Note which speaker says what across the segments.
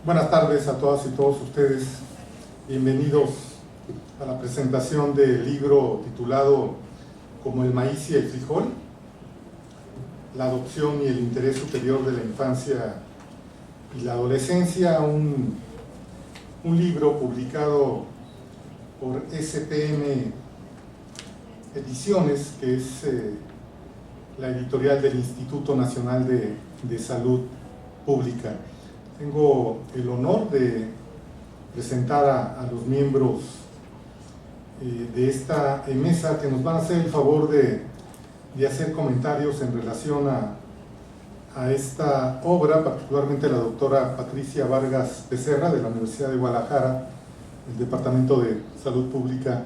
Speaker 1: Buenas tardes a todas y todos ustedes. Bienvenidos a la presentación del libro titulado Como el maíz y el frijol, la adopción y el interés superior de la infancia y la adolescencia, un libro publicado por SPM Ediciones, que es la editorial del Instituto Nacional de Salud Pública. Tengo el honor de presentar a los miembros de esta mesa que nos van a hacer el favor de hacer comentarios en relación a esta obra, particularmente la doctora Patricia Vargas Becerra de la Universidad de Guadalajara, el Departamento de Salud Pública.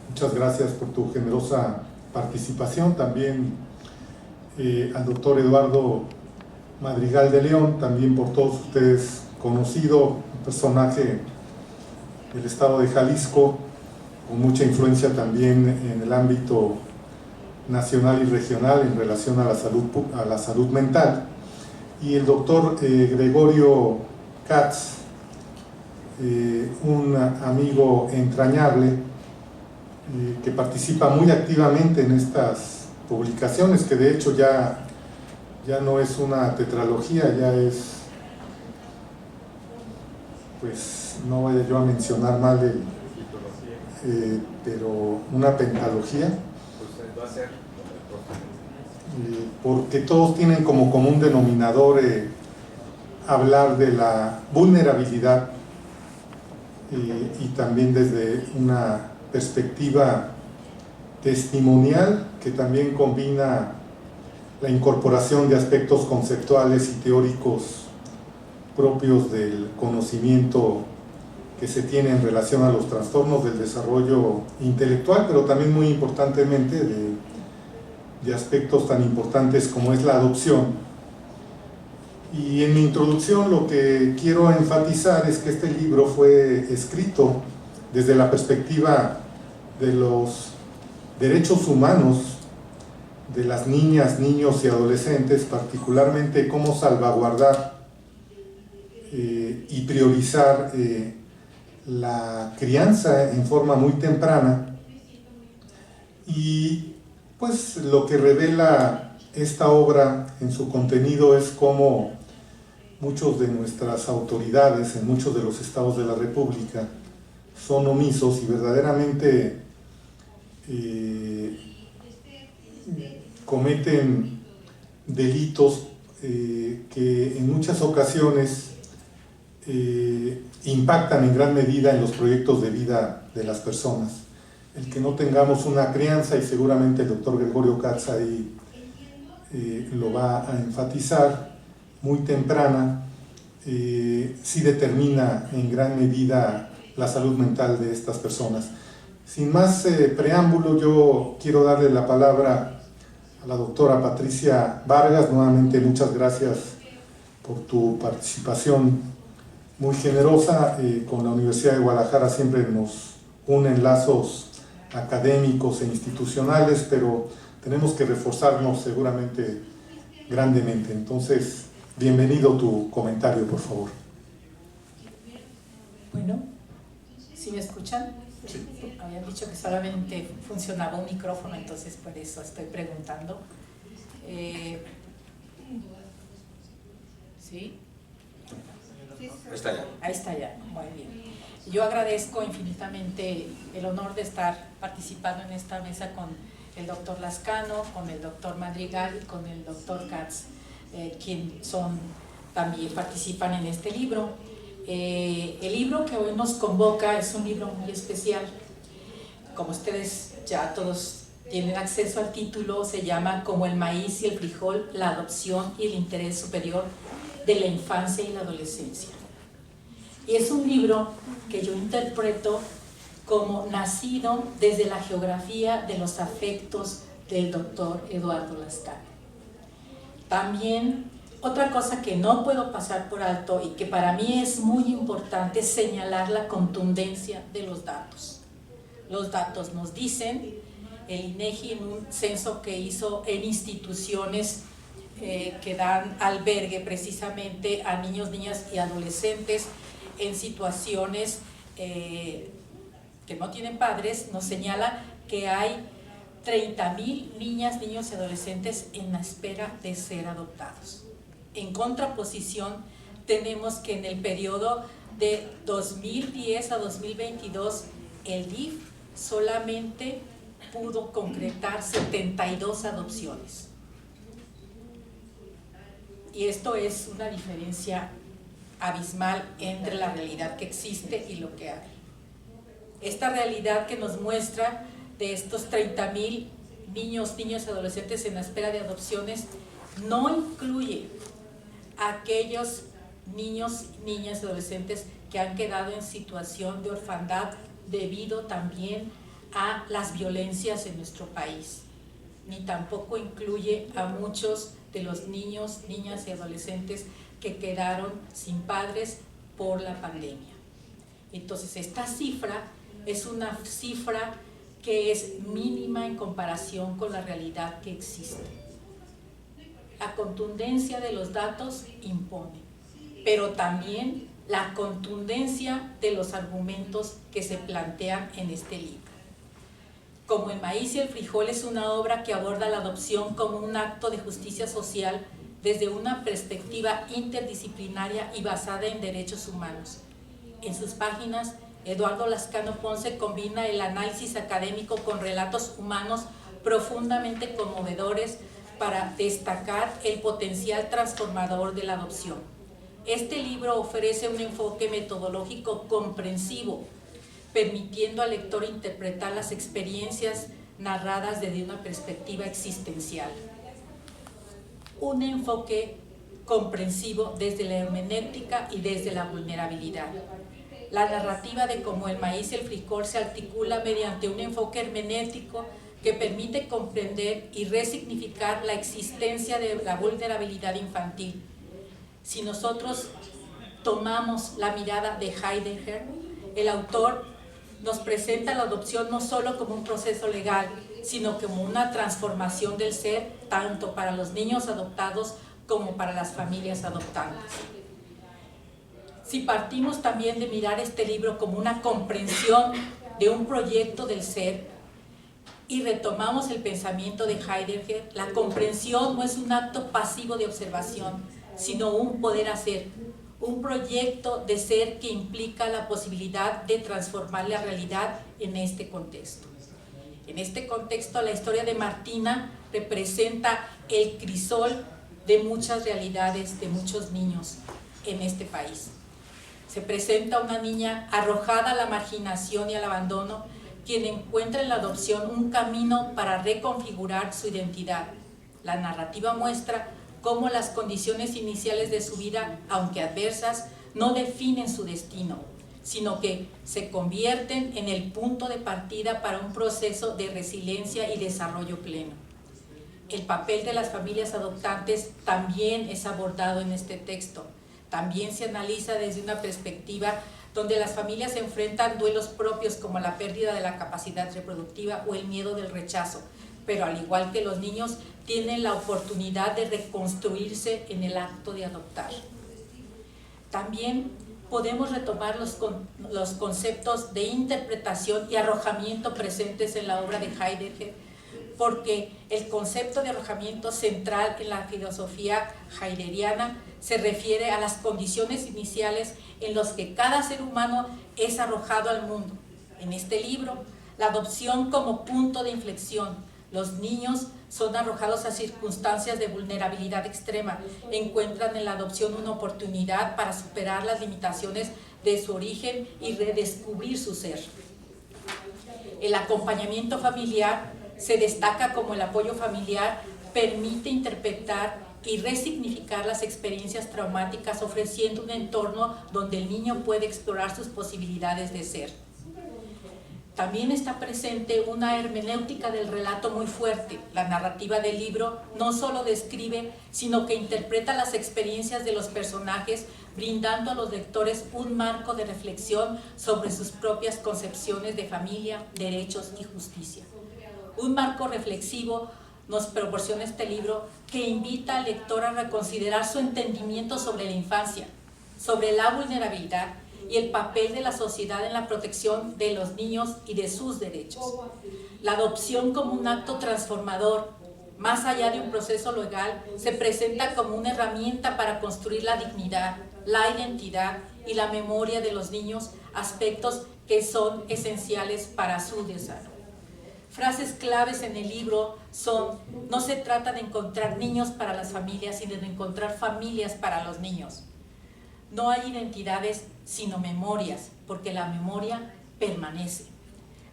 Speaker 1: Muchas gracias por tu generosa participación. También al doctor Eduardo Madrigal de León, también por todos ustedes conocido, un personaje del estado de Jalisco, con mucha influencia también en el ámbito nacional y regional en relación a la salud mental. Y el doctor Gregorio Katz, un amigo entrañable que participa muy activamente en estas publicaciones, que de hecho ya no es una tetralogía, ya es, pues no voy yo a mencionar mal pero una pentalogía, porque todos tienen como común denominador hablar de la vulnerabilidad y también desde una perspectiva testimonial que también combina la incorporación de aspectos conceptuales y teóricos propios del conocimiento que se tiene en relación a los trastornos del desarrollo intelectual, pero también muy importantemente de aspectos tan importantes como es la adopción. Y en mi introducción lo que quiero enfatizar es que este libro fue escrito desde la perspectiva de los derechos humanos de las niñas, niños y adolescentes, particularmente cómo salvaguardar y priorizar la crianza en forma muy temprana. Y pues lo que revela esta obra en su contenido es cómo muchos de nuestras autoridades en muchos de los estados de la República son omisos y verdaderamente cometen delitos que en muchas ocasiones impactan en gran medida en los proyectos de vida de las personas. El que no tengamos una crianza, y seguramente el doctor Gregorio Katz ahí lo va a enfatizar, muy temprana, sí determina en gran medida la salud mental de estas personas. Sin más preámbulo, yo quiero darle la palabra a la doctora Patricia Vargas. Nuevamente muchas gracias por tu participación muy generosa. Con la Universidad de Guadalajara siempre nos unen lazos académicos e institucionales, pero tenemos que reforzarnos seguramente grandemente. Entonces, bienvenido tu comentario, por favor.
Speaker 2: Bueno, ¿sí me escuchan?
Speaker 1: Sí.
Speaker 2: Habían dicho que solamente funcionaba un micrófono, entonces por eso estoy preguntando. ¿Sí?
Speaker 3: Está ya.
Speaker 2: Ahí está ya, muy bien. Yo agradezco infinitamente el honor de estar participando en esta mesa con el doctor Lascano, con el doctor Madrigal y con el doctor Katz, quien también participan en este libro. El libro que hoy nos convoca es un libro muy especial. Como ustedes ya todos tienen acceso al título, se llama Como el maíz y el frijol, la adopción y el interés superior de la infancia y la adolescencia. Y es un libro que yo interpreto como nacido desde la geografía de los afectos del doctor Eduardo Lascano. También otra cosa que no puedo pasar por alto y que para mí es muy importante es señalar la contundencia de los datos. Los datos nos dicen, el INEGI en un censo que hizo en instituciones que dan albergue precisamente a niños, niñas y adolescentes en situaciones que no tienen padres, nos señala que hay 30,000 niñas, niños y adolescentes en la espera de ser adoptados. En contraposición, tenemos que en el periodo de 2010 a 2022, el DIF solamente pudo concretar 72 adopciones. Y esto es una diferencia abismal entre la realidad que existe y lo que hay. Esta realidad que nos muestra de estos 30,000 niños, niñas y adolescentes en la espera de adopciones no incluye a aquellos niños, niñas y adolescentes que han quedado en situación de orfandad debido también a las violencias en nuestro país, ni tampoco incluye a muchos de los niños, niñas y adolescentes que quedaron sin padres por la pandemia. Entonces, esta cifra es una cifra que es mínima en comparación con la realidad que existe. La contundencia de los datos impone, pero también la contundencia de los argumentos que se plantean en este libro. Como El maíz y el frijol es una obra que aborda la adopción como un acto de justicia social desde una perspectiva interdisciplinaria y basada en derechos humanos. En sus páginas, Eduardo Lascano Ponce combina el análisis académico con relatos humanos profundamente conmovedores para destacar el potencial transformador de la adopción. Este libro ofrece un enfoque metodológico comprensivo, permitiendo al lector interpretar las experiencias narradas desde una perspectiva existencial. Un enfoque comprensivo desde la hermenéutica y desde la vulnerabilidad. La narrativa de Como el maíz y el frijol se articula mediante un enfoque hermenéutico que permite comprender y resignificar la existencia de la vulnerabilidad infantil. Si nosotros tomamos la mirada de Heidegger, el autor nos presenta la adopción no solo como un proceso legal, sino como una transformación del ser, tanto para los niños adoptados como para las familias adoptantes. Si partimos también de mirar este libro como una comprensión de un proyecto del ser y retomamos el pensamiento de Heidegger, la comprensión no es un acto pasivo de observación, sino un poder hacer, un proyecto de ser que implica la posibilidad de transformar la realidad en este contexto. En este contexto, la historia de Martina representa el crisol de muchas realidades de muchos niños en este país. Se presenta una niña arrojada a la marginación y al abandono, quien encuentra en la adopción un camino para reconfigurar su identidad. La narrativa muestra cómo las condiciones iniciales de su vida, aunque adversas, no definen su destino, sino que se convierten en el punto de partida para un proceso de resiliencia y desarrollo pleno. El papel de las familias adoptantes también es abordado en este texto. También se analiza desde una perspectiva donde las familias enfrentan duelos propios como la pérdida de la capacidad reproductiva o el miedo del rechazo, pero al igual que los niños, tienen la oportunidad de reconstruirse en el acto de adoptar. También podemos retomar los conceptos de interpretación y arrojamiento presentes en la obra de Heidegger, porque el concepto de arrojamiento central en la filosofía heideggeriana se refiere a las condiciones iniciales en las que cada ser humano es arrojado al mundo. En este libro, la adopción como punto de inflexión. Los niños son arrojados a circunstancias de vulnerabilidad extrema, encuentran en la adopción una oportunidad para superar las limitaciones de su origen y redescubrir su ser. El acompañamiento familiar se destaca como el apoyo familiar permite interpretar y resignificar las experiencias traumáticas, ofreciendo un entorno donde el niño puede explorar sus posibilidades de ser. También está presente una hermenéutica del relato muy fuerte. La narrativa del libro no solo describe, sino que interpreta las experiencias de los personajes, brindando a los lectores un marco de reflexión sobre sus propias concepciones de familia, derechos y justicia. Un marco reflexivo nos proporciona este libro que invita al lector a reconsiderar su entendimiento sobre la infancia, sobre la vulnerabilidad y el papel de la sociedad en la protección de los niños y de sus derechos. La adopción como un acto transformador, más allá de un proceso legal, se presenta como una herramienta para construir la dignidad, la identidad y la memoria de los niños, aspectos que son esenciales para su desarrollo. Frases claves en el libro son: no se trata de encontrar niños para las familias, sino de encontrar familias para los niños. No hay identidades sino memorias, porque la memoria permanece.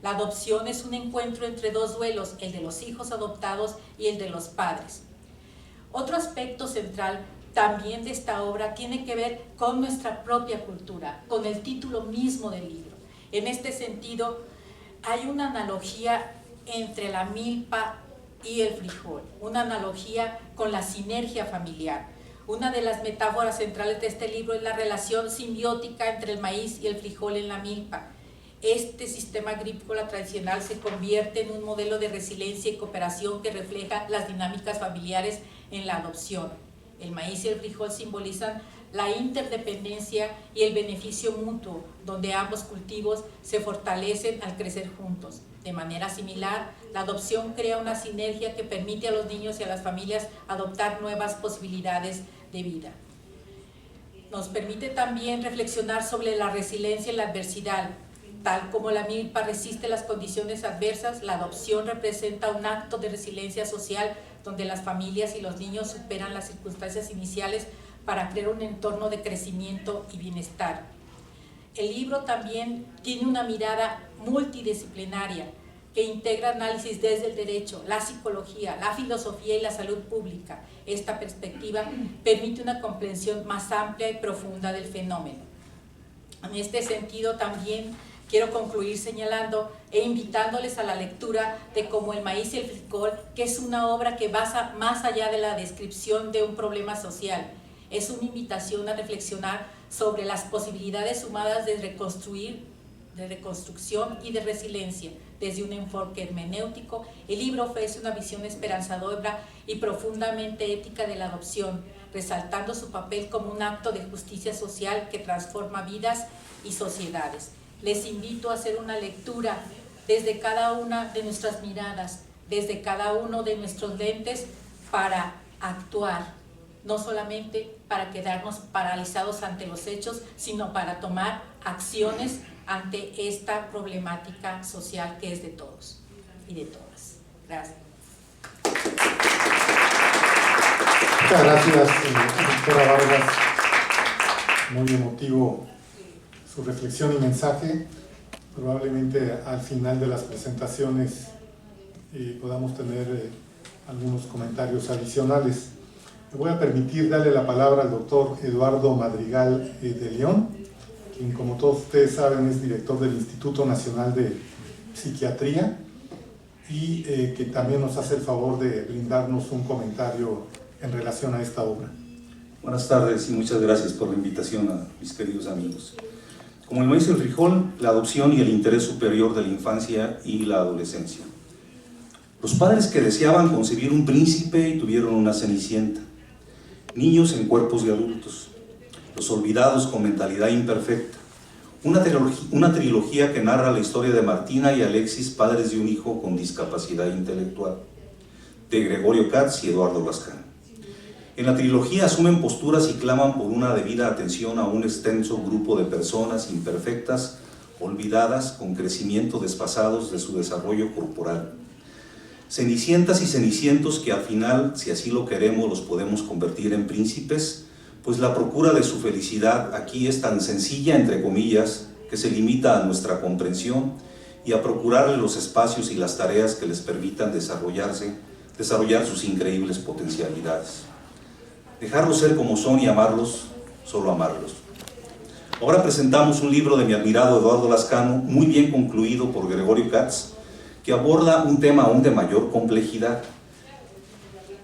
Speaker 2: La adopción es un encuentro entre dos duelos, el de los hijos adoptados y el de los padres. Otro aspecto central también de esta obra tiene que ver con nuestra propia cultura, con el título mismo del libro. En este sentido, hay una analogía entre la milpa y el frijol, una analogía con la sinergia familiar. Una de las metáforas centrales de este libro es la relación simbiótica entre el maíz y el frijol en la milpa. Este sistema agrícola tradicional se convierte en un modelo de resiliencia y cooperación que refleja las dinámicas familiares en la adopción. El maíz y el frijol simbolizan la interdependencia y el beneficio mutuo, donde ambos cultivos se fortalecen al crecer juntos. De manera similar, la adopción crea una sinergia que permite a los niños y a las familias adoptar nuevas posibilidades de vida. Nos permite también reflexionar sobre la resiliencia y la adversidad. Tal como la milpa resiste las condiciones adversas, la adopción representa un acto de resiliencia social donde las familias y los niños superan las circunstancias iniciales para crear un entorno de crecimiento y bienestar. El libro también tiene una mirada multidisciplinaria que integra análisis desde el derecho, la psicología, la filosofía y la salud pública. Esta perspectiva permite una comprensión más amplia y profunda del fenómeno. En este sentido, también quiero concluir señalando e invitándoles a la lectura de Como el maíz y el frijol, que es una obra que va más allá de la descripción de un problema social. Es una invitación a reflexionar sobre las posibilidades humanas de reconstrucción y de resiliencia. Desde un enfoque hermenéutico, el libro ofrece una visión esperanzadora y profundamente ética de la adopción, resaltando su papel como un acto de justicia social que transforma vidas y sociedades. Les invito a hacer una lectura desde cada una de nuestras miradas, desde cada uno de nuestros lentes, para actuar, no solamente para quedarnos paralizados ante los hechos, sino para tomar acciones ante esta problemática social que es de todos y de todas. Gracias.
Speaker 1: Muchas gracias, doctora Vargas. Muy emotivo su reflexión y mensaje. Probablemente al final de las presentaciones podamos tener algunos comentarios adicionales. Me voy a permitir darle la palabra al doctor Eduardo Madrigal de León, quien, como todos ustedes saben, es director del Instituto Nacional de Psiquiatría y que también nos hace el favor de brindarnos un comentario en relación a esta obra.
Speaker 4: Buenas tardes y muchas gracias por la invitación a mis queridos amigos. Como el maíz y el frijol, la adopción y el interés superior de la infancia y la adolescencia. Los padres que deseaban concebir un príncipe y tuvieron una cenicienta. Niños en cuerpos de adultos. Los olvidados con mentalidad imperfecta. Una trilogía que narra la historia de Martina y Alexis, padres de un hijo con discapacidad intelectual, de Gregorio Katz y Eduardo Lascano. En la trilogía asumen posturas y claman por una debida atención a un extenso grupo de personas imperfectas, olvidadas, con crecimiento desfasados de su desarrollo corporal. Cenicientas y cenicientos que al final, si así lo queremos, los podemos convertir en príncipes, pues la procura de su felicidad aquí es tan sencilla, entre comillas, que se limita a nuestra comprensión y a procurarle los espacios y las tareas que les permitan desarrollar sus increíbles potencialidades. Dejarlos ser como son y amarlos, solo amarlos. Ahora presentamos un libro de mi admirado Eduardo Lascano, muy bien concluido por Gregorio Katz, que aborda un tema aún de mayor complejidad.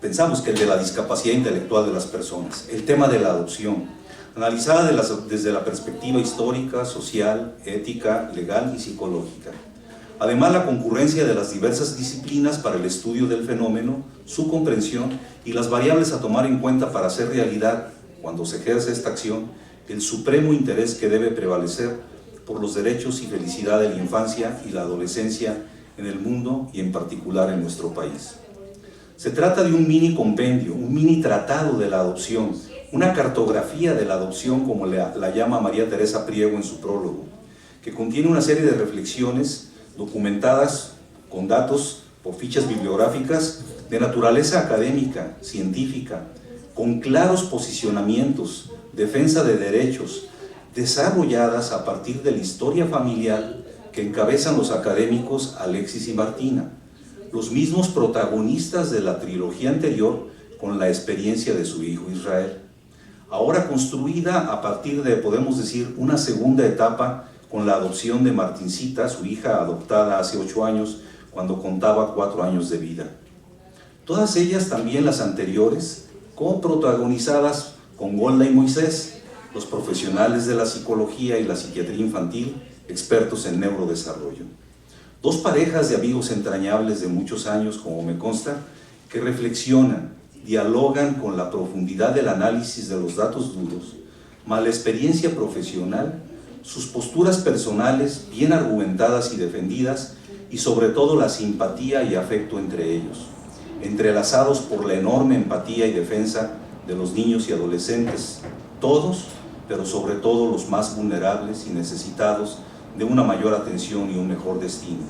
Speaker 4: Pensamos que el de la discapacidad intelectual de las personas, el tema de la adopción, analizada desde la perspectiva histórica, social, ética, legal y psicológica. Además, la concurrencia de las diversas disciplinas para el estudio del fenómeno, su comprensión y las variables a tomar en cuenta para hacer realidad, cuando se ejerce esta acción, el supremo interés que debe prevalecer por los derechos y felicidad de la infancia y la adolescencia en el mundo y en particular en nuestro país. Se trata de un mini compendio, un mini tratado de la adopción, una cartografía de la adopción, como la llama María Teresa Priego en su prólogo, que contiene una serie de reflexiones documentadas con datos por fichas bibliográficas de naturaleza académica, científica, con claros posicionamientos, defensa de derechos, desarrolladas a partir de la historia familiar que encabezan los académicos Alexis y Martina, los mismos protagonistas de la trilogía anterior con la experiencia de su hijo Israel, ahora construida a partir de, podemos decir, una segunda etapa con la adopción de Martincita, su hija adoptada hace 8 años, cuando contaba 4 años de vida. Todas ellas, también las anteriores, coprotagonizadas con Golda y Moisés, los profesionales de la psicología y la psiquiatría infantil, expertos en neurodesarrollo. 2 parejas de amigos entrañables de muchos años, como me consta, que reflexionan, dialogan con la profundidad del análisis de los datos duros, más la experiencia profesional, sus posturas personales bien argumentadas y defendidas, y sobre todo la simpatía y afecto entre ellos, entrelazados por la enorme empatía y defensa de los niños y adolescentes, todos, pero sobre todo los más vulnerables y necesitados de una mayor atención y un mejor destino.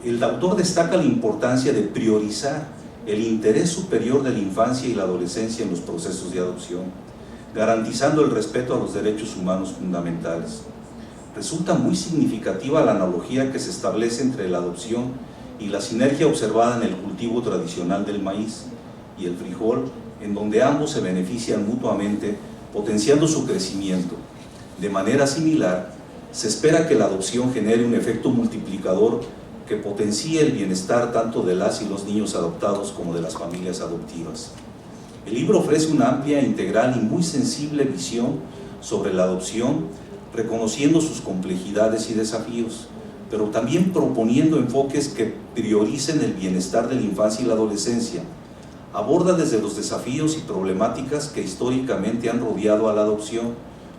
Speaker 4: El autor destaca la importancia de priorizar el interés superior de la infancia y la adolescencia en los procesos de adopción, garantizando el respeto a los derechos humanos fundamentales. Resulta muy significativa la analogía que se establece entre la adopción y la sinergia observada en el cultivo tradicional del maíz y el frijol, en donde ambos se benefician mutuamente, potenciando su crecimiento. De manera similar, se espera que la adopción genere un efecto multiplicador que potencie el bienestar tanto de las y los niños adoptados como de las familias adoptivas. El libro ofrece una amplia, integral y muy sensible visión sobre la adopción, reconociendo sus complejidades y desafíos, pero también proponiendo enfoques que prioricen el bienestar de la infancia y la adolescencia. Aborda desde los desafíos y problemáticas que históricamente han rodeado a la adopción,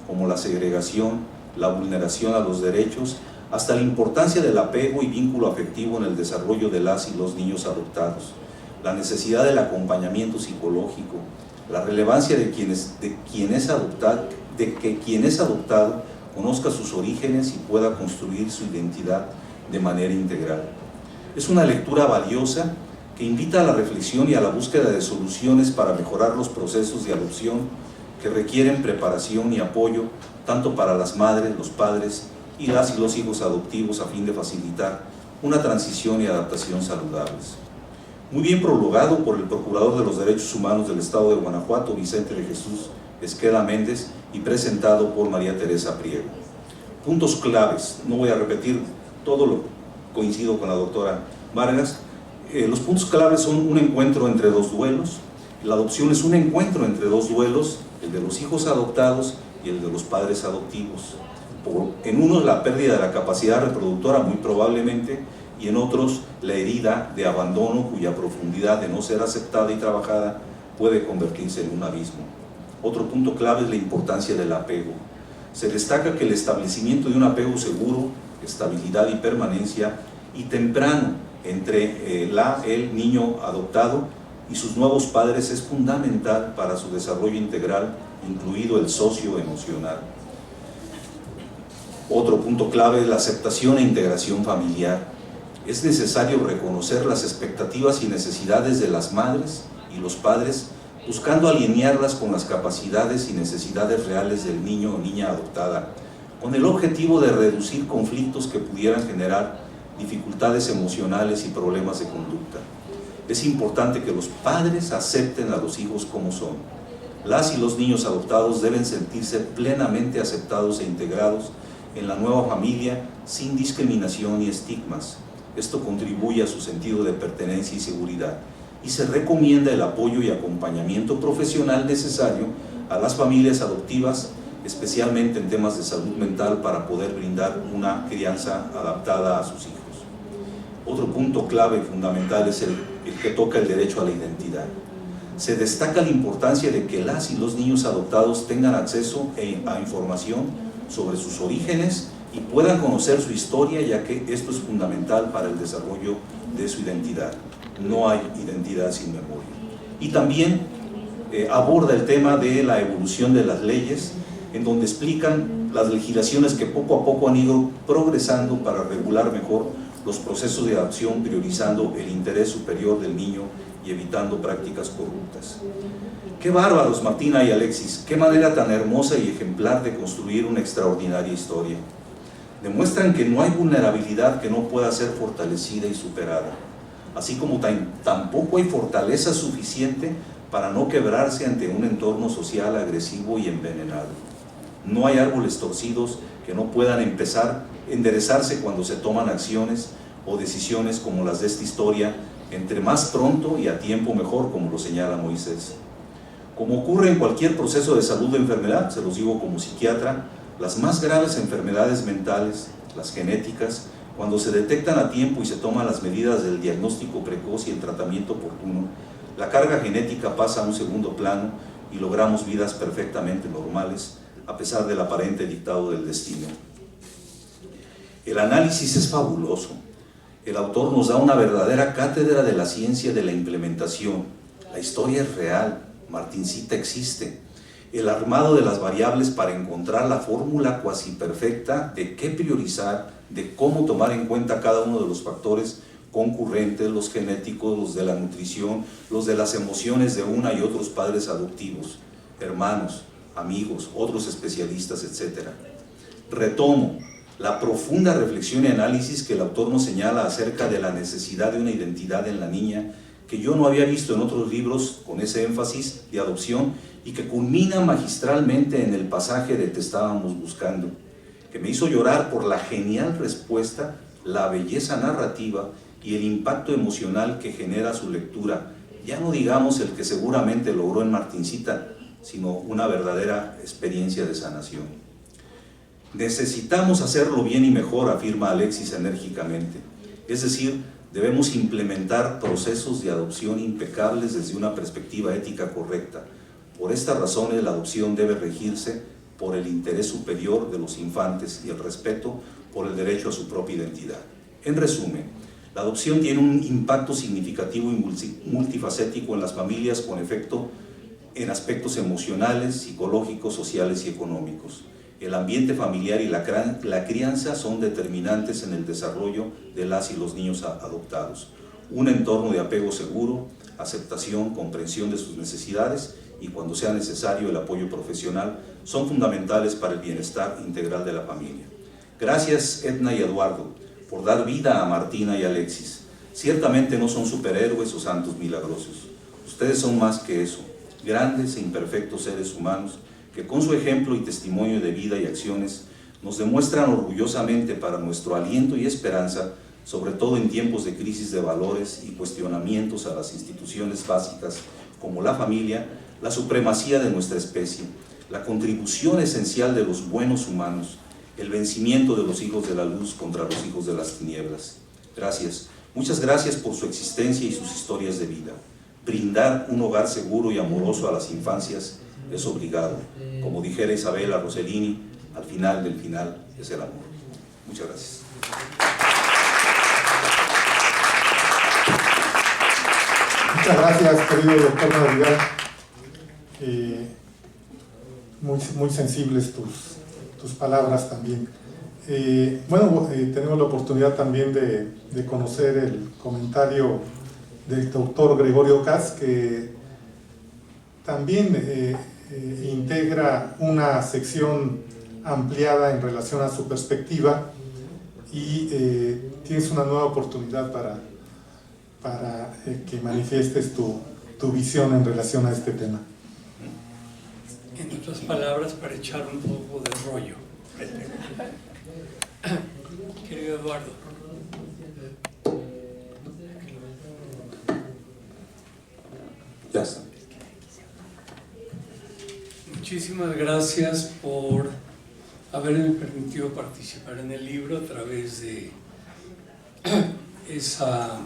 Speaker 4: como la segregación, la vulneración a los derechos, hasta la importancia del apego y vínculo afectivo en el desarrollo de las y los niños adoptados, la necesidad del acompañamiento psicológico, la relevancia de que quien es adoptado conozca sus orígenes y pueda construir su identidad de manera integral. Es una lectura valiosa que invita a la reflexión y a la búsqueda de soluciones para mejorar los procesos de adopción que requieren preparación y apoyo tanto para las madres, los padres y las y los hijos adoptivos a fin de facilitar una transición y adaptación saludables. Muy bien prologado por el Procurador de los Derechos Humanos del Estado de Guanajuato, Vicente de Jesús Esqueda Méndez, y presentado por María Teresa Priego. Puntos claves, no voy a repetir todo lo coincido con la doctora Vargas. Los puntos claves son un encuentro entre 2 duelos. La adopción es un encuentro entre 2 duelos, el de los hijos adoptados y el de los padres adoptivos. En unos la pérdida de la capacidad reproductora muy probablemente, y en otros la herida de abandono cuya profundidad de no ser aceptada y trabajada puede convertirse en un abismo. Otro punto clave es la importancia del apego. Se destaca que el establecimiento de un apego seguro, estabilidad y permanencia, y temprano entre el niño adoptado y sus nuevos padres es fundamental para su desarrollo integral, incluido el socioemocional. Otro punto clave es la aceptación e integración familiar. Es necesario reconocer las expectativas y necesidades de las madres y los padres, buscando alinearlas con las capacidades y necesidades reales del niño o niña adoptada, con el objetivo de reducir conflictos que pudieran generar dificultades emocionales y problemas de conducta. Es importante que los padres acepten a los hijos como son. Las y los niños adoptados deben sentirse plenamente aceptados e integrados en la nueva familia sin discriminación ni estigmas. Esto contribuye a su sentido de pertenencia y seguridad, y se recomienda el apoyo y acompañamiento profesional necesario a las familias adoptivas, especialmente en temas de salud mental, para poder brindar una crianza adaptada a sus hijos. Otro punto clave y fundamental es el que toca el derecho a la identidad. se destaca la importancia de que las y los niños adoptados tengan acceso a información sobre sus orígenes y puedan conocer su historia, ya que esto es fundamental para el desarrollo de su identidad. No hay identidad sin memoria. Y también aborda el tema de la evolución de las leyes, en donde explican las legislaciones que poco a poco han ido progresando para regular mejor los procesos de adopción, priorizando el interés superior del niño y evitando prácticas corruptas. ¡Qué bárbaros, Martina y Alexis! ¡Qué manera tan hermosa y ejemplar de construir una extraordinaria historia! Demuestran que no hay vulnerabilidad que no pueda ser fortalecida y superada, así como tampoco hay fortaleza suficiente para no quebrarse ante un entorno social agresivo y envenenado. No hay árboles torcidos que no puedan enderezarse cuando se toman acciones o decisiones como las de esta historia, entre más pronto y a tiempo mejor, como lo señala Moisés. Como ocurre en cualquier proceso de salud o enfermedad, se los digo como psiquiatra, las más graves enfermedades mentales, las genéticas, cuando se detectan a tiempo y se toman las medidas del diagnóstico precoz y el tratamiento oportuno, la carga genética pasa a un segundo plano y logramos vidas perfectamente normales, a pesar del aparente dictado del destino. El análisis es fabuloso. El autor nos da una verdadera cátedra de la ciencia de la implementación. La historia es real, Martincita existe. El armado de las variables para encontrar la fórmula cuasi perfecta de qué priorizar, de cómo tomar en cuenta cada uno de los factores concurrentes, los genéticos, los de la nutrición, los de las emociones de una y otros padres adoptivos, hermanos, amigos, otros especialistas, etc. Retomo la profunda reflexión y análisis que el autor nos señala acerca de la necesidad de una identidad en la niña, que yo no había visto en otros libros con ese énfasis de adopción, y que culmina magistralmente en el pasaje de Te estábamos buscando, que me hizo llorar por la genial respuesta, la belleza narrativa y el impacto emocional que genera su lectura, ya no digamos el que seguramente logró en Martincita, sino una verdadera experiencia de sanación. Necesitamos hacerlo bien y mejor, afirma Alexis enérgicamente. Es decir, debemos implementar procesos de adopción impecables desde una perspectiva ética correcta. Por estas razones, la adopción debe regirse por el interés superior de los infantes y el respeto por el derecho a su propia identidad. En resumen, la adopción tiene un impacto significativo y multifacético en las familias, con efecto en aspectos emocionales, psicológicos, sociales y económicos. El ambiente familiar y la crianza son determinantes en el desarrollo de las y los niños adoptados. Un entorno de apego seguro, aceptación, comprensión de sus necesidades y, cuando sea necesario, el apoyo profesional son fundamentales para el bienestar integral de la familia. Gracias, Edna y Eduardo, por dar vida a Martina y Alexis. Ciertamente no son superhéroes o santos milagrosos. Ustedes son más que eso, grandes e imperfectos seres humanos que con su ejemplo y testimonio de vida y acciones nos demuestran orgullosamente, para nuestro aliento y esperanza, sobre todo en tiempos de crisis de valores y cuestionamientos a las instituciones básicas como la familia, la supremacía de nuestra especie, la contribución esencial de los buenos humanos, el vencimiento de los hijos de la luz contra los hijos de las tinieblas. Gracias, muchas gracias por su existencia y sus historias de vida. Brindar un hogar seguro y amoroso a las infancias es obligado. Como dijera Isabella Rossellini, al final del final es el amor. Muchas gracias.
Speaker 1: Muchas gracias, querido doctor Madrigal. Muy sensibles tus palabras también. Tenemos la oportunidad también de conocer el comentario del doctor Gregorio Katz, que también integra una sección ampliada en relación a su perspectiva, y tienes una nueva oportunidad para que manifiestes tu visión en relación a este tema.
Speaker 5: En otras palabras, para echar un poco de rollo. Querido Eduardo,
Speaker 4: Ya está.
Speaker 5: muchísimas gracias por haberme permitido participar en el libro a través de esa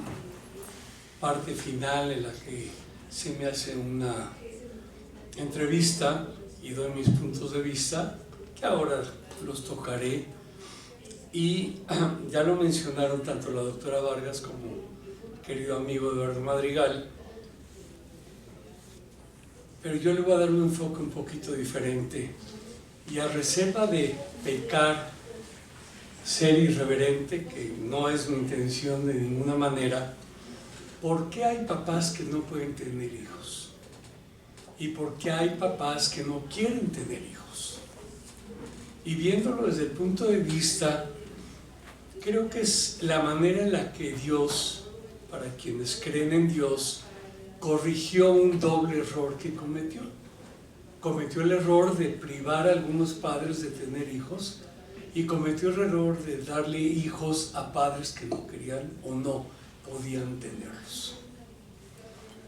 Speaker 5: parte final en la que se me hace una entrevista y doy mis puntos de vista, que ahora los tocaré. Y ya lo mencionaron tanto la doctora Vargas como querido amigo Eduardo Madrigal, pero yo le voy a dar un enfoque un poquito diferente, y a reserva de pecar, ser irreverente, que no es mi intención de ninguna manera. ¿Por qué hay papás que no pueden tener hijos? ¿Y por qué hay papás que no quieren tener hijos? Y viéndolo desde el punto de vista, creo que es la manera en la que Dios, para quienes creen en Dios, corrigió un doble error que cometió. Cometió el error de privar a algunos padres de tener hijos, y cometió el error de darle hijos a padres que no querían o no podían tenerlos.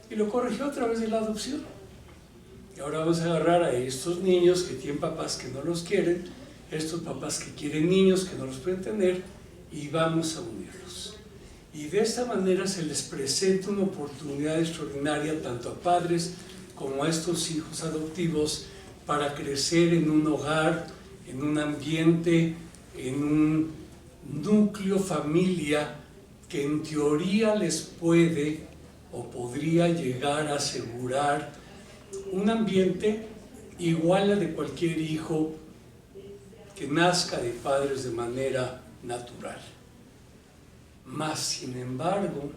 Speaker 5: Y lo corrigió a través de la adopción. Y ahora vamos a agarrar a estos niños que tienen papás que no los quieren, estos papás que quieren niños que no los pueden tener, y vamos a unirlos. Y de esta manera se les presenta una oportunidad extraordinaria tanto a padres como a estos hijos adoptivos para crecer en un hogar, en un ambiente, en un núcleo familia que en teoría les puede o podría llegar a asegurar un ambiente igual al de cualquier hijo que nazca de padres de manera natural. Mas, sin embargo,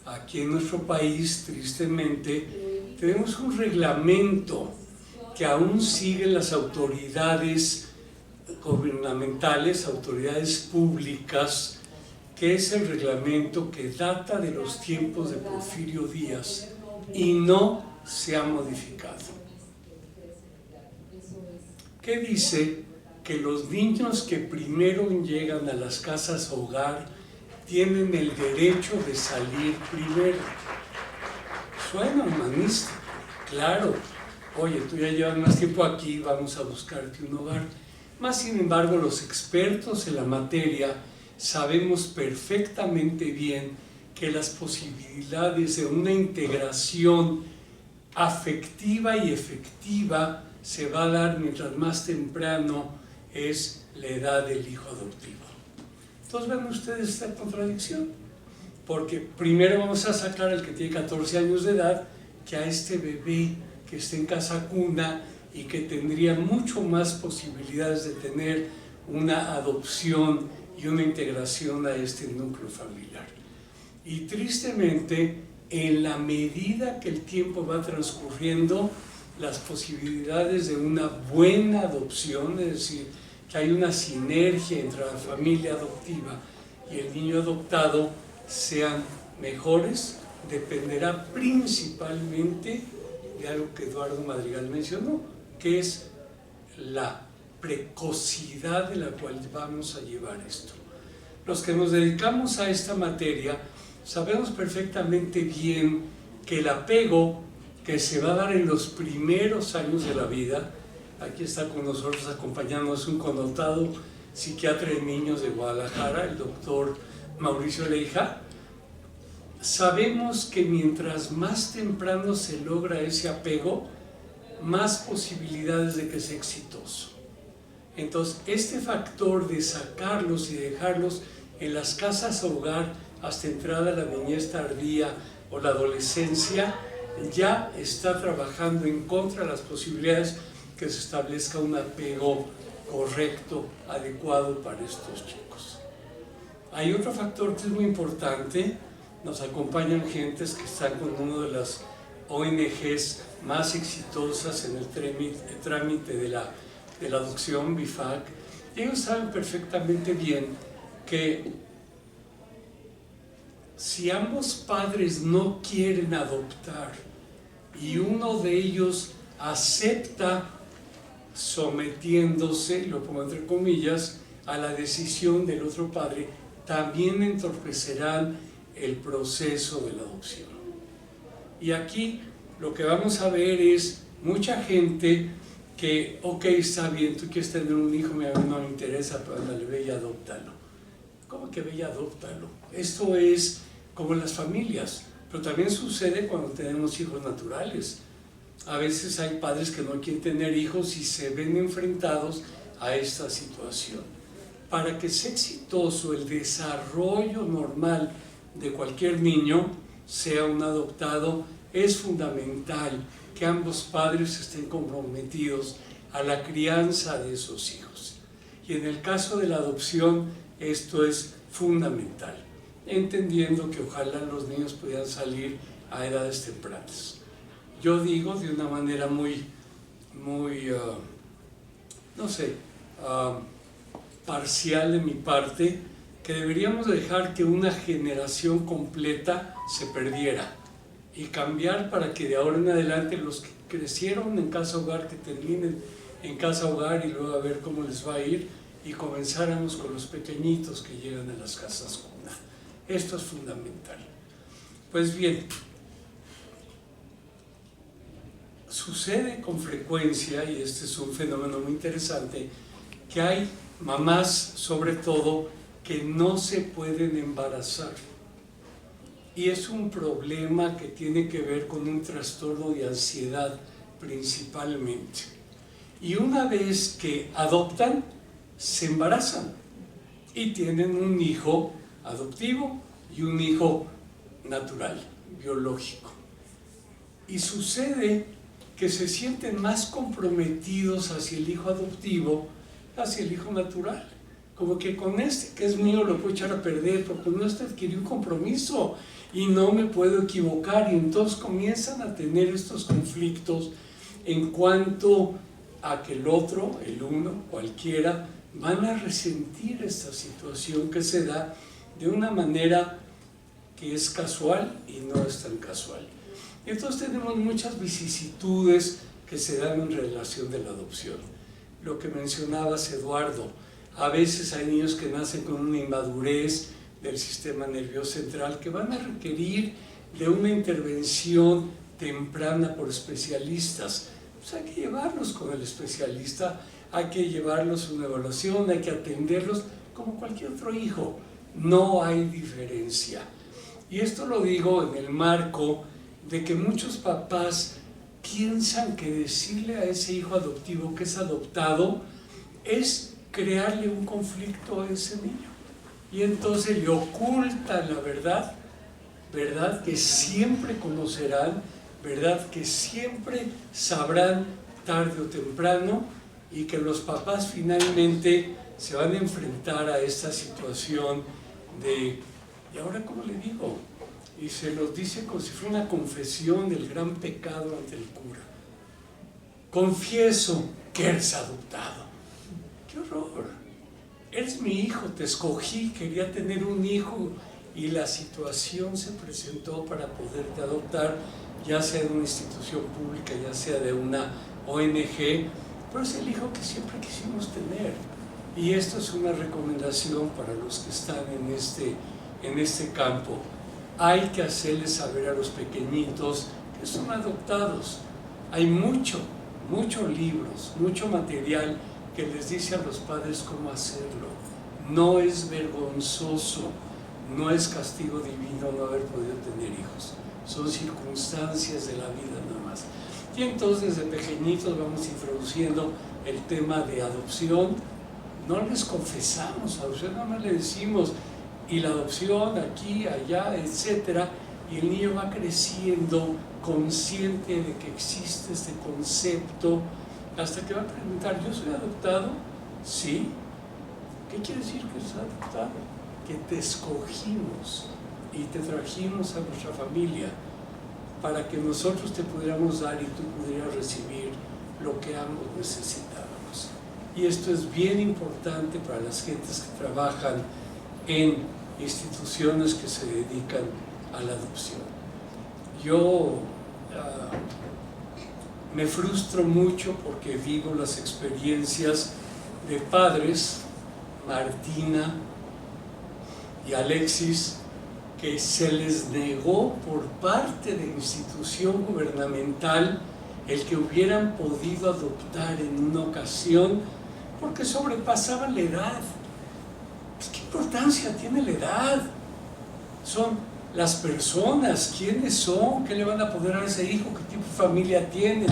Speaker 5: aquí en nuestro país, tristemente, tenemos un reglamento que aún siguen las autoridades gubernamentales, autoridades públicas, que es el reglamento que data de los tiempos de Porfirio Díaz y no se ha modificado. ¿Qué dice? Que los niños que primero llegan a las casas hogar tienen el derecho de salir primero. Suena humanista, claro. Oye, tú ya llevas más tiempo aquí, vamos a buscarte un hogar. Mas, sin embargo, los expertos en la materia sabemos perfectamente bien que las posibilidades de una integración afectiva y efectiva se va a dar mientras más temprano es la edad del hijo adoptivo. Entonces ven ustedes esta contradicción, porque primero vamos a sacar al que tiene 14 años de edad que a este bebé que está en casa cuna y que tendría mucho más posibilidades de tener una adopción y una integración a este núcleo familiar. Y tristemente, en la medida que el tiempo va transcurriendo, las posibilidades de una buena adopción, es decir, que hay una sinergia entre la familia adoptiva y el niño adoptado, sean mejores, dependerá principalmente de algo que Eduardo Madrigal mencionó, que es la precocidad de la cual vamos a llevar esto. Los que nos dedicamos a esta materia sabemos perfectamente bien que el apego que se va a dar en los primeros años de la vida, aquí está con nosotros acompañándonos un connotado psiquiatra de niños de Guadalajara, el doctor Mauricio Leija. Sabemos que mientras más temprano se logra ese apego, más posibilidades de que sea exitoso. Entonces, este factor de sacarlos y dejarlos en las casas hogar hasta entrada la niñez tardía o la adolescencia, ya está trabajando en contra de las posibilidades que se establezca un apego correcto, adecuado para estos chicos. Hay otro factor que es muy importante. Nos acompañan gentes que están con una de las ONGs más exitosas en el trámite de la adopción, BIFAC. Ellos saben perfectamente bien que si ambos padres no quieren adoptar y uno de ellos acepta sometiéndose, lo pongo entre comillas, a la decisión del otro padre, también entorpecerán el proceso de la adopción. Y aquí lo que vamos a ver es mucha gente que, ok, está bien, tú quieres tener un hijo, a mí no me interesa, pero ándale, ve y adóptalo. ¿Cómo que ve y adóptalo? Esto es como en las familias. Pero también sucede cuando tenemos hijos naturales. A veces hay padres que no quieren tener hijos y se ven enfrentados a esta situación. Para que sea exitoso el desarrollo normal de cualquier niño, sea un adoptado, es fundamental que ambos padres estén comprometidos a la crianza de esos hijos. Y en el caso de la adopción, esto es fundamental, entendiendo que ojalá los niños pudieran salir a edades tempranas. Yo digo de una manera muy parcial de mi parte, que deberíamos dejar que una generación completa se perdiera y cambiar para que de ahora en adelante los que crecieron en casa hogar, que terminen en casa hogar y luego a ver cómo les va a ir, y comenzáramos con los pequeñitos que llegan a las casas cuna. Esto es fundamental. Pues bien, sucede con frecuencia, y este es un fenómeno muy interesante, que hay mamás, sobre todo, que no se pueden embarazar. Y es un problema que tiene que ver con un trastorno de ansiedad principalmente. Y una vez que adoptan, se embarazan y tienen un hijo adoptivo y un hijo natural, biológico. Y sucede que se sienten más comprometidos hacia el hijo adoptivo, hacia el hijo natural. Como que con este que es mío lo puedo echar a perder, porque con este adquirí un compromiso y no me puedo equivocar. Y entonces comienzan a tener estos conflictos en cuanto a que el otro, el uno, cualquiera, van a resentir esta situación que se da de una manera que es casual y no es tan casual. Y entonces tenemos muchas vicisitudes que se dan en relación de la adopción. Lo que mencionabas, Eduardo, a veces hay niños que nacen con una inmadurez del sistema nervioso central que van a requerir de una intervención temprana por especialistas. Pues hay que llevarlos con el especialista, hay que llevarlos a una evaluación, hay que atenderlos como cualquier otro hijo. No hay diferencia. Y esto lo digo en el marco de que muchos papás piensan que decirle a ese hijo adoptivo que es adoptado es crearle un conflicto a ese niño. Y entonces le ocultan la verdad, verdad que siempre conocerán, verdad que siempre sabrán tarde o temprano, y que los papás finalmente se van a enfrentar a esta situación de ¿y ahora cómo le digo? Y se los dice como si fuera una confesión del gran pecado ante el cura. Confieso que eres adoptado. ¡Qué horror! Eres mi hijo, te escogí, quería tener un hijo y la situación se presentó para poderte adoptar, ya sea de una institución pública, ya sea de una ONG, pero es el hijo que siempre quisimos tener. Y esto es una recomendación para los que están en este campo. Hay que hacerles saber a los pequeñitos que son adoptados. Hay muchos libros, mucho material que les dice a los padres cómo hacerlo. No es vergonzoso, no es castigo divino no haber podido tener hijos. Son circunstancias de la vida nada más. Y entonces desde pequeñitos vamos introduciendo el tema de adopción. No les confesamos adopción, nada más le decimos y la adopción aquí, allá, etcétera, y el niño va creciendo consciente de que existe este concepto, hasta que va a preguntar, ¿yo soy adoptado? Sí. ¿Qué quiere decir que eres adoptado? Que te escogimos y te trajimos a nuestra familia para que nosotros te pudiéramos dar y tú pudieras recibir lo que ambos necesitábamos. Y esto es bien importante para las gentes que trabajan en instituciones que se dedican a la adopción. Yo me frustro mucho porque vivo las experiencias de padres, Martina y Alexis, que se les negó por parte de institución gubernamental el que hubieran podido adoptar en una ocasión porque sobrepasaban la edad. Pues, ¿qué importancia tiene la edad? Son las personas, quiénes son, qué le van a poder dar a ese hijo, qué tipo de familia tienen,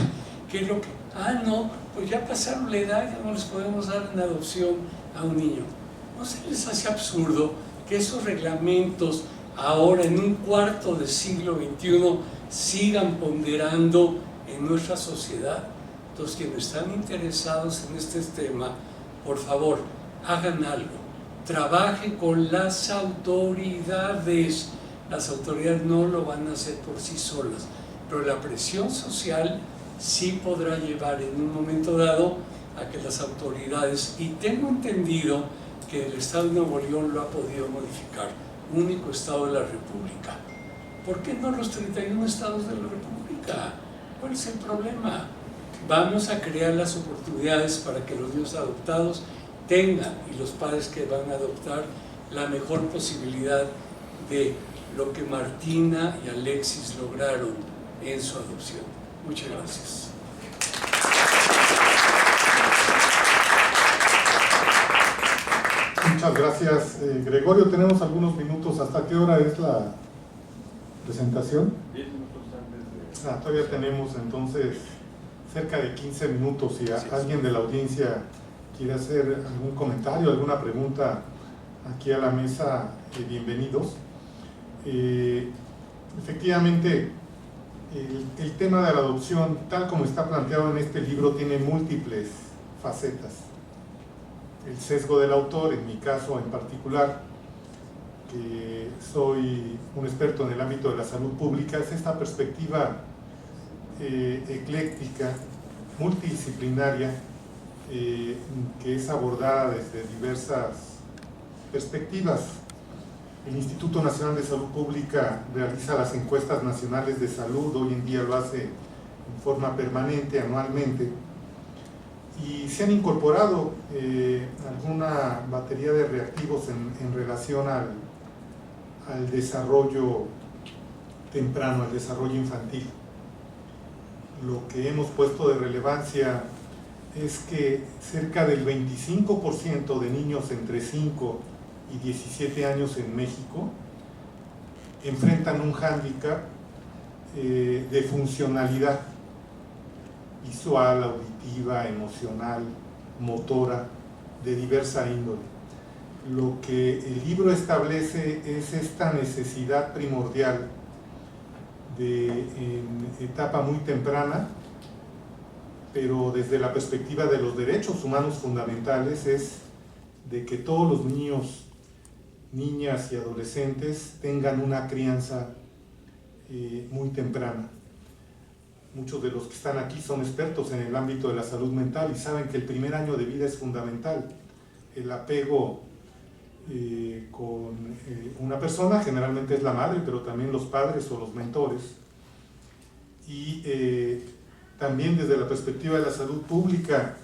Speaker 5: qué es lo que... Ah, no, pues ya pasaron la edad, ya no les podemos dar en adopción a un niño. ¿No se les hace absurdo que esos reglamentos ahora en un cuarto del siglo XXI sigan ponderando en nuestra sociedad? Entonces, quienes están interesados en este tema, por favor, hagan algo, trabajen con las autoridades. Las autoridades no lo van a hacer por sí solas, pero la presión social sí podrá llevar en un momento dado a que las autoridades, y tengo entendido que el Estado de Nuevo León lo ha podido modificar, único Estado de la República. ¿Por qué no los 31 estados de la República? ¿Cuál es el problema? Vamos a crear las oportunidades para que los niños adoptados tengan, y los padres que van a adoptar, la mejor posibilidad de lo que Martina y Alexis lograron en su adopción. Muchas gracias.
Speaker 1: Muchas gracias, Gregorio. Tenemos algunos minutos. ¿Hasta qué hora es la presentación?
Speaker 6: 10 minutos antes de...
Speaker 1: Todavía tenemos entonces cerca de 15 minutos. Si alguien de la audiencia quiere hacer algún comentario, alguna pregunta aquí a la mesa, bienvenidos. Efectivamente, el tema de la adopción, tal como está planteado en este libro, tiene múltiples facetas. El sesgo del autor, en mi caso en particular, que soy un experto en el ámbito de la salud pública, es esta perspectiva ecléctica, multidisciplinaria, que es abordada desde diversas perspectivas. El Instituto Nacional de Salud Pública realiza las encuestas nacionales de salud, hoy en día lo hace en forma permanente, anualmente, y se han incorporado alguna batería de reactivos en relación al desarrollo temprano, al desarrollo infantil. Lo que hemos puesto de relevancia es que cerca del 25% de niños entre 5 y 17 años en México enfrentan un hándicap de funcionalidad visual, auditiva, emocional, motora, de diversa índole. Lo que el libro establece es esta necesidad primordial en etapa muy temprana, pero desde la perspectiva de los derechos humanos fundamentales, es de que todos los niños, niñas y adolescentes tengan una crianza muy temprana. Muchos de los que están aquí son expertos en el ámbito de la salud mental y saben que el primer año de vida es fundamental. El apego con una persona, generalmente es la madre, pero también los padres o los mentores. Y también desde la perspectiva de la salud pública,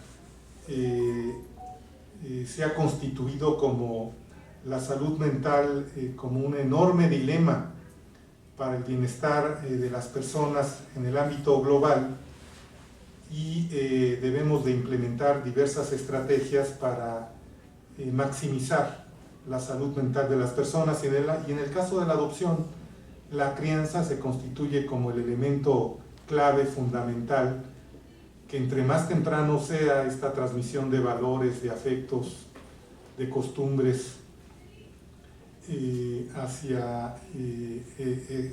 Speaker 1: se ha constituido como la salud mental como un enorme dilema para el bienestar de las personas en el ámbito global, y debemos de implementar diversas estrategias para maximizar la salud mental de las personas, y en el caso de la adopción, la crianza se constituye como el elemento clave, fundamental, que entre más temprano sea esta transmisión de valores, de afectos, de costumbres hacia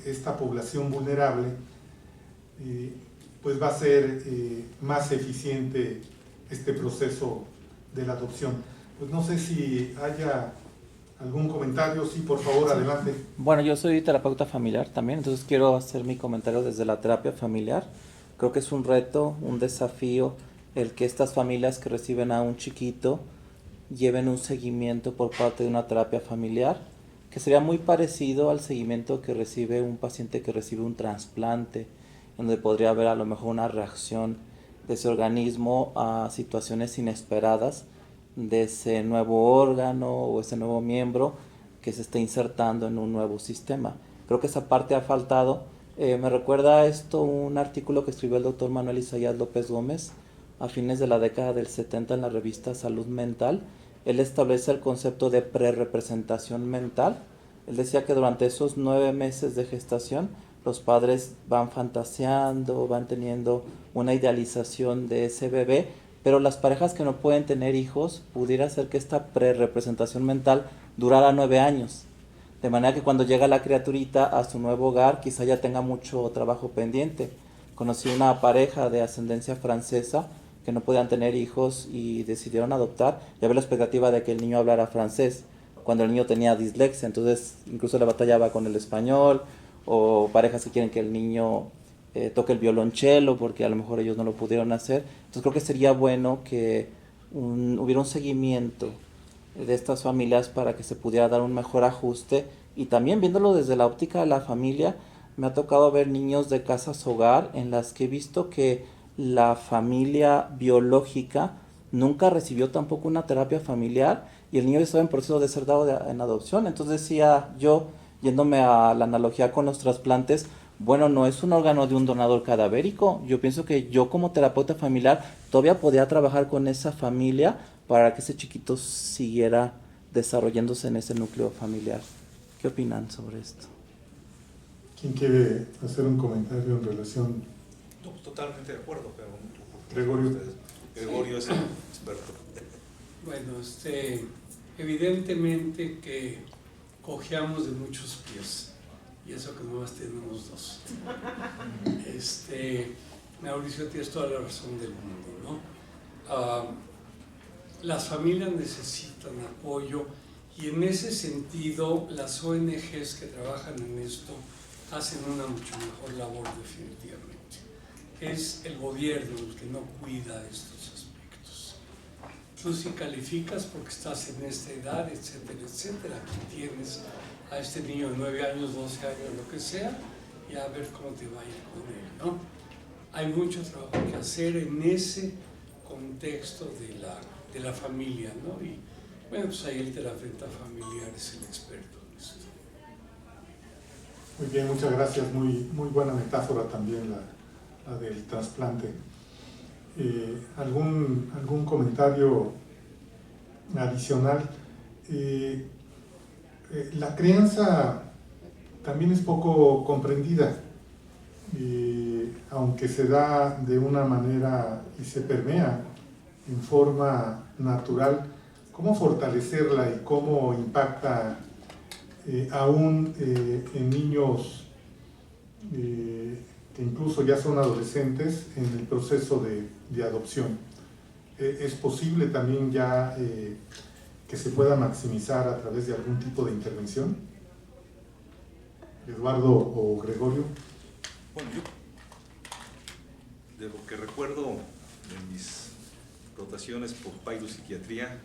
Speaker 1: esta población vulnerable, pues va a ser más eficiente este proceso de la adopción. Pues no sé si haya algún comentario. Sí, por favor, adelante.
Speaker 7: Bueno, yo soy terapeuta familiar también, entonces quiero hacer mi comentario desde la terapia familiar. Creo que es un reto, un desafío, el que estas familias que reciben a un chiquito lleven un seguimiento por parte de una terapia familiar, que sería muy parecido al seguimiento que recibe un paciente que recibe un trasplante, donde podría haber a lo mejor una reacción de ese organismo a situaciones inesperadas de ese nuevo órgano o ese nuevo miembro que se está insertando en un nuevo sistema. Creo que esa parte ha faltado. Me recuerda a esto un artículo que escribió el doctor Manuel Isaías López Gómez a fines de la década del 70 en la revista Salud Mental. Él establece el concepto de prerrepresentación mental, Él decía que durante esos 9 meses de gestación los padres van fantaseando, van teniendo una idealización de ese bebé, pero las parejas que no pueden tener hijos, pudiera ser que esta pre-representación mental durara 9 años. De manera que cuando llega la criaturita a su nuevo hogar, quizá ya tenga mucho trabajo pendiente. Conocí una pareja de ascendencia francesa que no podían tener hijos y decidieron adoptar, y había la expectativa de que el niño hablara francés, cuando el niño tenía dislexia, entonces incluso le batallaba con el español, o parejas que quieren que el niño toque el violonchelo porque a lo mejor ellos no lo pudieron hacer. Entonces creo que sería bueno que hubiera un seguimiento de estas familias para que se pudiera dar un mejor ajuste, y también viéndolo desde la óptica de la familia, me ha tocado ver niños de casas hogar en las que he visto que la familia biológica nunca recibió tampoco una terapia familiar y el niño estaba en proceso de ser dado en adopción. Entonces decía yo, yéndome a la analogía con los trasplantes, bueno, no es un órgano de un donador cadavérico. Yo pienso que yo como terapeuta familiar todavía podía trabajar con esa familia para que ese chiquito siguiera desarrollándose en ese núcleo familiar. ¿Qué opinan sobre esto?
Speaker 1: ¿Quién quiere hacer un comentario en relación?
Speaker 3: No, totalmente de acuerdo, pero
Speaker 1: Gregorio.
Speaker 3: Gregorio es el experto.
Speaker 5: Bueno, evidentemente que cojeamos de muchos pies, y eso que nomás tenemos 2. Mauricio, tienes toda la razón del mundo, ¿no? Las familias necesitan apoyo, y en ese sentido las ONGs que trabajan en esto hacen una mucho mejor labor definitivamente. Es el gobierno el que no cuida estos aspectos. Tú sí calificas porque estás en esta edad, etcétera, etcétera. Aquí tienes a este niño de 9 años, 12 años, lo que sea, y a ver cómo te va a ir con él, ¿no? Hay mucho trabajo que hacer en ese contexto de la familia, ¿no? Y bueno, pues ahí el terapeuta familiar es el experto en esto.
Speaker 1: Muy bien, muchas gracias. Muy buena metáfora también la del trasplante. ¿Algún comentario adicional? La crianza también es poco comprendida, aunque se da de una manera y se permea en forma natural. ¿Cómo fortalecerla y cómo impacta aún en niños que incluso ya son adolescentes en el proceso de adopción? ¿Es posible también ya que se pueda maximizar a través de algún tipo de intervención? Eduardo o Gregorio.
Speaker 3: Bueno, yo, de lo que recuerdo de mis rotaciones por psiquiatría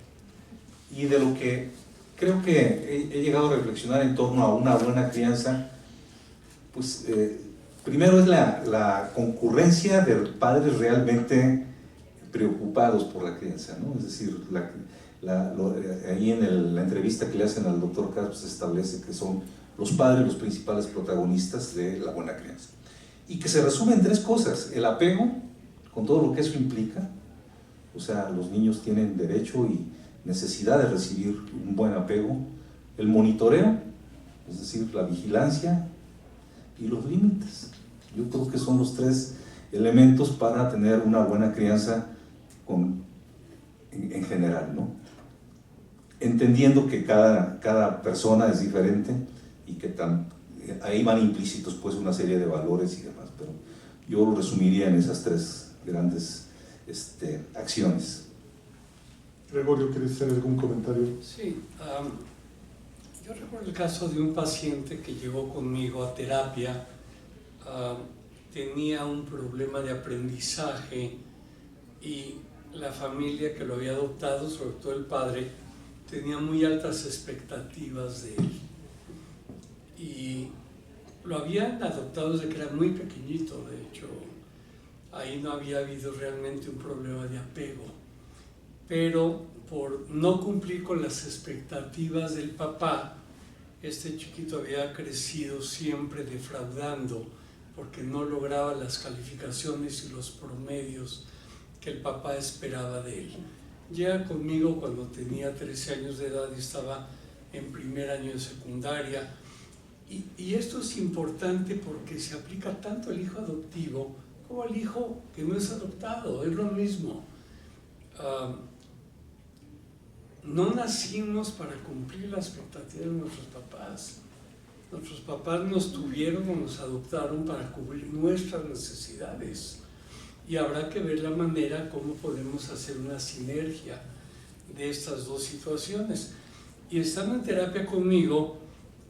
Speaker 4: y de lo que creo que he llegado a reflexionar en torno a una buena crianza, pues primero es la concurrencia de padres realmente preocupados por la crianza, ¿no? Es decir, ahí en la entrevista que le hacen al doctor Katz se establece que son los padres los principales protagonistas de la buena crianza. Y que se resume en 3 cosas: el apego, con todo lo que eso implica, o sea, los niños tienen derecho y necesidad de recibir un buen apego; el monitoreo, es decir, la vigilancia; y los límites. Yo creo que son los 3 elementos para tener una buena crianza en general, ¿no? Entendiendo que cada persona es diferente y que ahí van implícitos pues una serie de valores y demás, pero yo lo resumiría en esas 3 grandes acciones.
Speaker 1: Gregorio, ¿quieres hacer algún comentario?
Speaker 5: Sí, yo recuerdo el caso de un paciente que llegó conmigo a terapia. Tenía un problema de aprendizaje y la familia que lo había adoptado, sobre todo el padre, tenía muy altas expectativas de él. Y lo habían adoptado desde que era muy pequeñito, de hecho, ahí no había habido realmente un problema de apego. Pero por no cumplir con las expectativas del papá, este chiquito había crecido siempre defraudando porque no lograba las calificaciones y los promedios que el papá esperaba de él. Llega conmigo cuando tenía 13 años de edad y estaba en primer año de secundaria. Y esto es importante porque se aplica tanto al hijo adoptivo como al hijo que no es adoptado, es lo mismo. No nacimos para cumplir las expectativas de nuestros papás. Nuestros papás nos tuvieron o nos adoptaron para cubrir nuestras necesidades. Y habrá que ver la manera como podemos hacer una sinergia de estas dos situaciones. Y estando en terapia conmigo,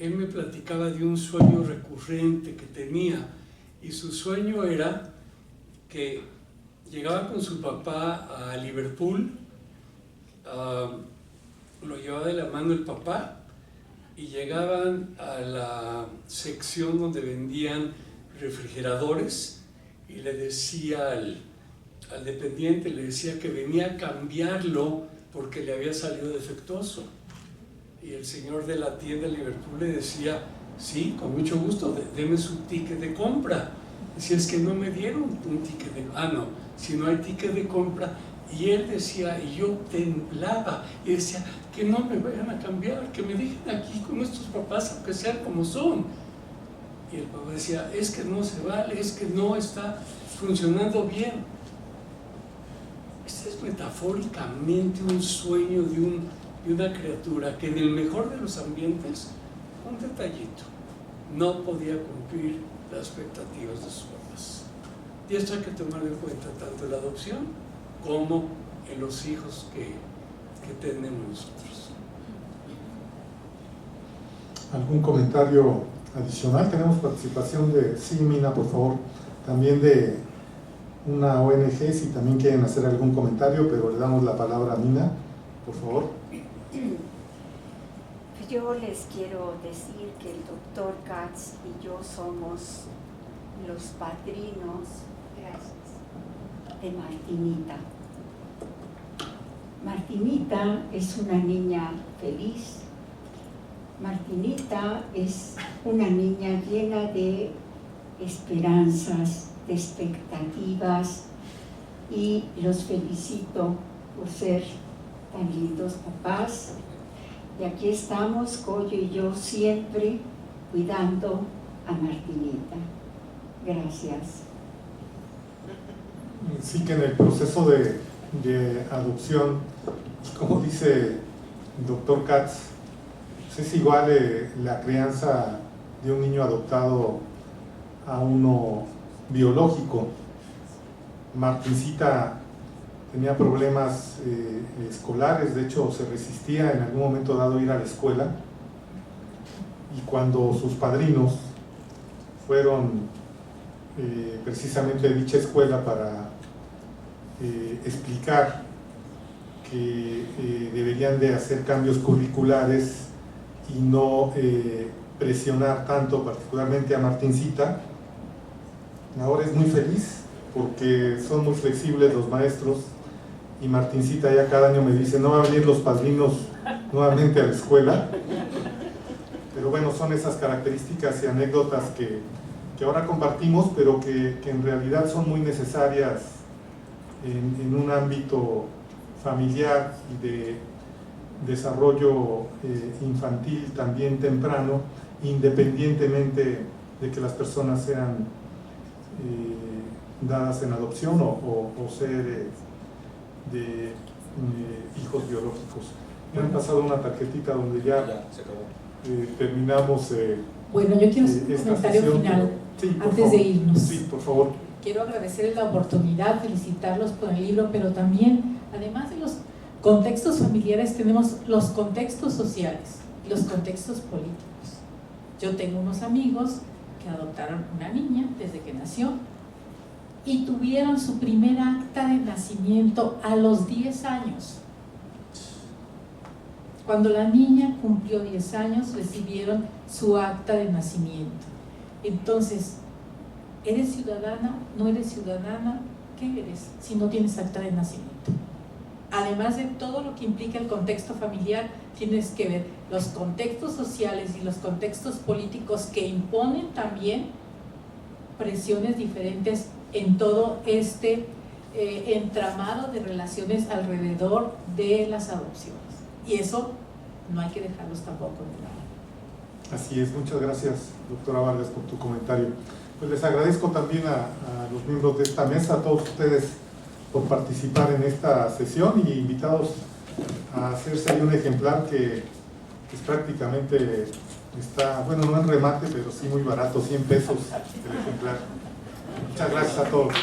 Speaker 5: él me platicaba de un sueño recurrente que tenía. Y su sueño era que llegaba con su papá a Liverpool, lo llevaba de la mano el papá, y llegaban a la sección donde vendían refrigeradores y le decía al dependiente, le decía que venía a cambiarlo porque le había salido defectuoso. Y el señor de la tienda de Liverpool le decía, sí, con mucho gusto, deme su ticket de compra. Decía, es que no me dieron un ticket de compra. No, si no hay ticket de compra. Y él decía, y yo temblaba, y decía, que no me vayan a cambiar, que me dejen aquí con nuestros papás, aunque sean como son. Y el papá decía, es que no se vale, es que no está funcionando bien. Este es metafóricamente un sueño de una criatura que en el mejor de los ambientes, un detallito, no podía cumplir las expectativas de sus papás. Y esto hay que tomar en cuenta tanto en la adopción como en los hijos que tenemos nosotros.
Speaker 1: ¿Algún comentario adicional? Tenemos participación de, sí, Mina, por favor, también de una ONG, si también quieren hacer algún comentario, pero le damos la palabra a Mina, por favor.
Speaker 8: Yo les quiero decir que el doctor Katz y yo somos los padrinos, gracias, de Martinita. Martinita es una niña feliz. Martinita es una niña llena de esperanzas, de expectativas, y los felicito por ser tan lindos papás. Y aquí estamos, Coyo y yo, siempre cuidando a Martinita. Gracias.
Speaker 1: Sí, que en el proceso de adopción, como dice el doctor Katz, es igual la crianza de un niño adoptado a uno biológico. Martincita tenía problemas escolares, de hecho se resistía en algún momento dado a ir a la escuela, y cuando sus padrinos fueron precisamente a dicha escuela para explicar que deberían de hacer cambios curriculares y no presionar tanto particularmente a Martincita, ahora es muy feliz porque son muy flexibles los maestros, y Martincita ya cada año me dice, no van a venir los padrinos nuevamente a la escuela. Pero bueno, son esas características y anécdotas que ahora compartimos, pero que en realidad son muy necesarias en un ámbito familiar y de desarrollo infantil también temprano, independientemente de que las personas sean dadas en adopción o ser de hijos biológicos. Me han pasado una tarjetita donde ya
Speaker 4: se acabó.
Speaker 1: Terminamos
Speaker 2: Bueno, yo quiero hacer un
Speaker 1: esta
Speaker 2: comentario
Speaker 1: sesión,
Speaker 2: final
Speaker 1: pero, sí, por
Speaker 2: antes
Speaker 1: favor.
Speaker 2: de irnos.
Speaker 1: Sí, por favor.
Speaker 2: Quiero agradecerles la oportunidad, felicitarlos por el libro, pero también, además de los contextos familiares, tenemos los contextos sociales y los contextos políticos. Yo tengo unos amigos que adoptaron una niña desde que nació y tuvieron su primer acta de nacimiento a los 10 años. Cuando la niña cumplió 10 años, recibieron su acta de nacimiento. Entonces, ¿eres ciudadana? ¿No eres ciudadana? ¿Qué eres si no tienes acta de nacimiento? Además de todo lo que implica el contexto familiar, tienes que ver los contextos sociales y los contextos políticos que imponen también presiones diferentes en todo este entramado de relaciones alrededor de las adopciones. Y eso no hay que dejarlos tampoco de lado.
Speaker 1: Así es, muchas gracias, doctora Vargas, por tu comentario. Pues les agradezco también a los miembros de esta mesa, a todos ustedes por participar en esta sesión y invitados a hacerse un ejemplar que pues, prácticamente está, bueno, no en remate, pero sí muy barato, 100 pesos el ejemplar. Muchas gracias a todos.